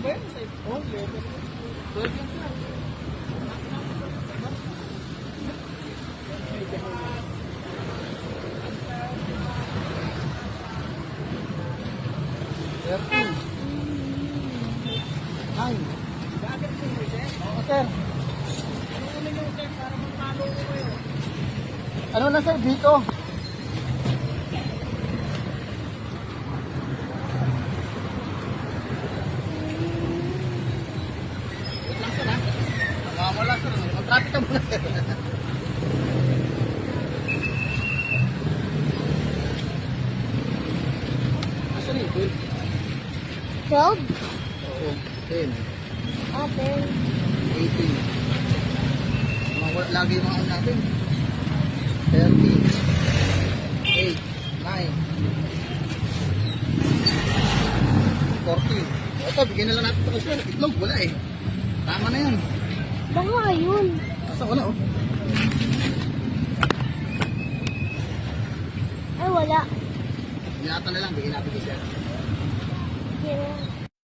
ba yan? Oh, letter. 12 yan sir. Ay. Oo, sir. Ano na sir, dito? Wait lang sir ha. Wala sir. Mag-traffic ka muna. Asan eh? 12? Oo. 10. Ah, 10. 18. Lagi yung mga ano natin. 30. 8. 9. 40. Ito, bigyan na lang natin ito kasi itlog. Wala eh. Tama na yan. Baka ayun. Asa wala oh. Ay, wala. Binata na lang. Bigyan natin isa. Here.